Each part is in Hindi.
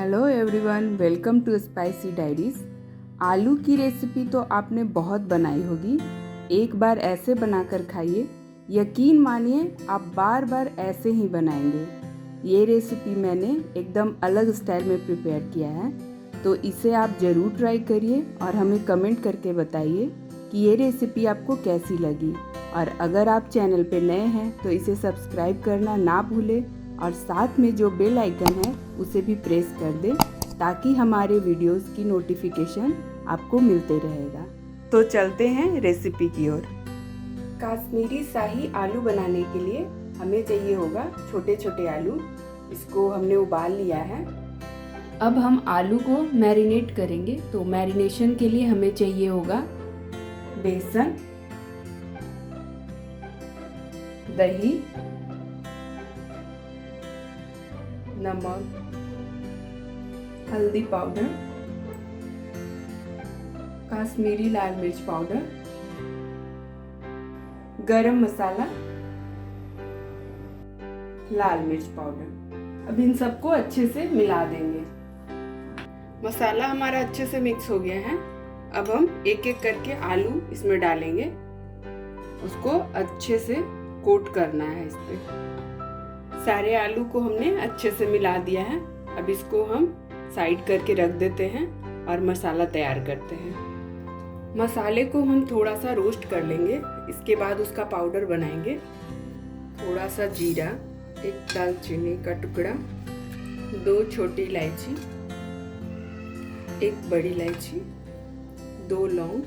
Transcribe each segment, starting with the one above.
Hello everyone, welcome to spicy diaries. आलू की रेसिपी तो आपने बहुत बनाई होगी। एक बार ऐसे बनाकर खाइए, यकीन मानिए आप बार बार ऐसे ही बनाएंगे। ये रेसिपी मैंने एकदम अलग स्टाइल में प्रिपेयर किया है, तो इसे आप ज़रूर ट्राई करिए और हमें कमेंट करके बताइए कि ये रेसिपी आपको कैसी लगी। और अगर आप चैनल पे नए हैं तो इसे सब्सक्राइब करना ना भूलें और साथ में जो बेल आइकन है उसे भी प्रेस कर दें ताकि हमारे वीडियोस की नोटिफिकेशन आपको मिलते रहेगा। तो चलते हैं रेसिपी की ओर। कश्मीरी शाही आलू बनाने के लिए हमें चाहिए होगा छोटे छोटे आलू। इसको हमने उबाल लिया है। अब हम आलू को मैरिनेट करेंगे, तो मैरिनेशन के लिए हमें चाहिए होगा बेसन, दही, नमक, हल्दी पाउडर, कश्मीरी लाल मिर्च पाउडर, गरम मसाला, लाल मिर्च पाउडर। अब इन सबको अच्छे से मिला देंगे। मसाला हमारा अच्छे से मिक्स हो गया है। अब हम एक एक करके आलू इसमें डालेंगे। उसको अच्छे से कोट करना है इस पे। सारे आलू को हमने अच्छे से मिला दिया है। अब इसको हम साइड करके रख देते हैं और मसाला तैयार करते हैं। मसाले को हम थोड़ा सा रोस्ट कर लेंगे। इसके बाद उसका पाउडर बनाएंगे। थोड़ा सा जीरा, एक दालचीनी का टुकड़ा, 2 छोटी इलायची, 1 बड़ी इलायची, 2 लौंग,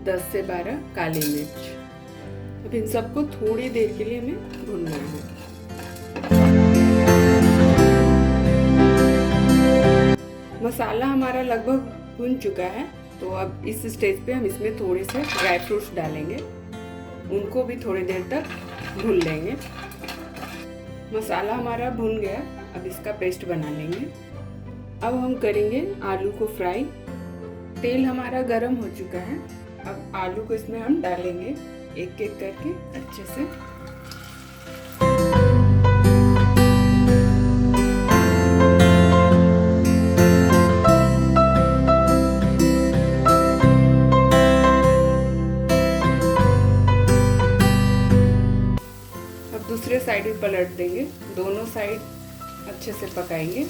10 से 12 काली मिर्च। अब इन सबको थोड़ी देर के लिए हमें भूनना है। मसाला हमारा लगभग भुन चुका है, तो अब इस स्टेज पे हम इसमें थोड़े से ड्राई फ्रूट्स डालेंगे। उनको भी थोड़ी देर तक भून लेंगे। मसाला हमारा भुन गया। अब इसका पेस्ट बना लेंगे। अब हम करेंगे आलू को फ्राई। तेल हमारा गर्म हो चुका है। अब आलू को इसमें हम डालेंगे एक एक करके अच्छे से। दूसरे साइड भी पलट देंगे। दोनों साइड अच्छे से पकाएंगे।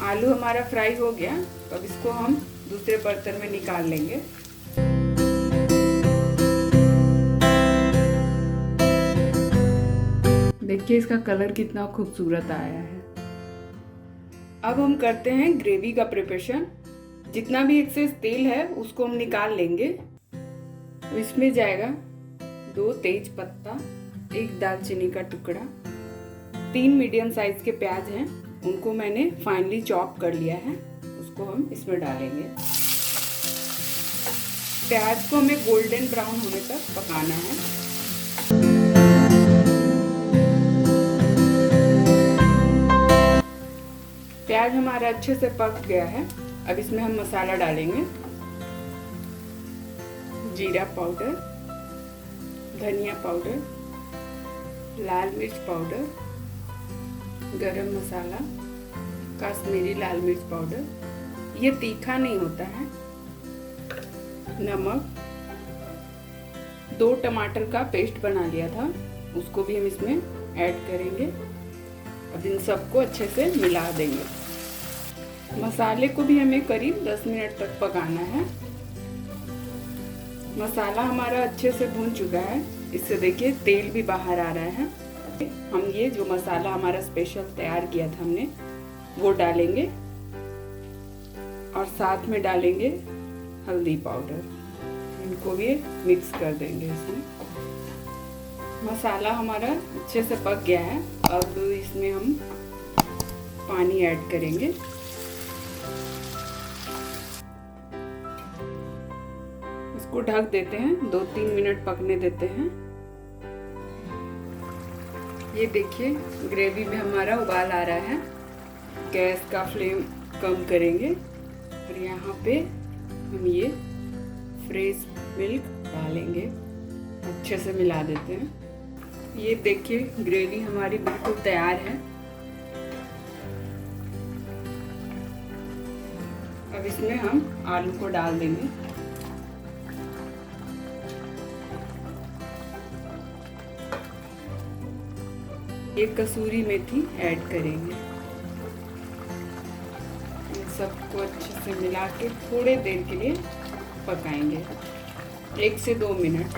आलू हमारा फ्राई हो गया। अब इसको हम दूसरे बर्तन में निकाल लेंगे। देखिए इसका कलर कितना खूबसूरत आया है। अब हम करते हैं ग्रेवी का प्रिपरेशन। जितना भी एक्सेस तेल है उसको हम निकाल लेंगे। तो इसमें जाएगा 2 तेज पत्ता, 1 दालचीनी का टुकड़ा, 3 मीडियम साइज के प्याज हैं, उनको मैंने फाइनली चॉप कर लिया है। उसको हम इसमें डालेंगे। प्याज को हमें गोल्डन ब्राउन होने तक पकाना है। प्याज हमारा अच्छे से पक गया है। अब इसमें हम मसाला डालेंगे। जीरा पाउडर, धनिया पाउडर, लाल मिर्च पाउडर, गरम मसाला, कश्मीरी लाल मिर्च पाउडर, ये तीखा नहीं होता है, नमक, 2 टमाटर का पेस्ट बना लिया था, उसको भी हम इसमें ऐड करेंगे। अब इन सबको अच्छे से मिला देंगे। मसाले को भी हमें करीब 10 मिनट तक पकाना है। मसाला हमारा अच्छे से भून चुका है। इससे देखिए तेल भी बाहर आ रहा है। हम ये जो मसाला हमारा स्पेशल तैयार किया था हमने, वो डालेंगे और साथ में डालेंगे हल्दी पाउडर। इनको भी मिक्स कर देंगे इसमें। मसाला हमारा अच्छे से पक गया है। अब इसमें हम पानी ऐड करेंगे। इसको ढक देते हैं, 2-3 मिनट पकने देते हैं। ये देखिए ग्रेवी में हमारा उबाल आ रहा है। गैस का फ्लेम कम करेंगे और यहाँ पे हम ये फ्रेश मिल्क डालेंगे। अच्छे से मिला देते हैं। ये देखिए ग्रेवी हमारी बिल्कुल तैयार है। अब इसमें हम आलू को डाल देंगे। एक कसूरी मेथी ऐड करेंगे। इन सबको अच्छे से मिला के थोड़े देर के लिए पकाएंगे, 1 से 2 मिनट।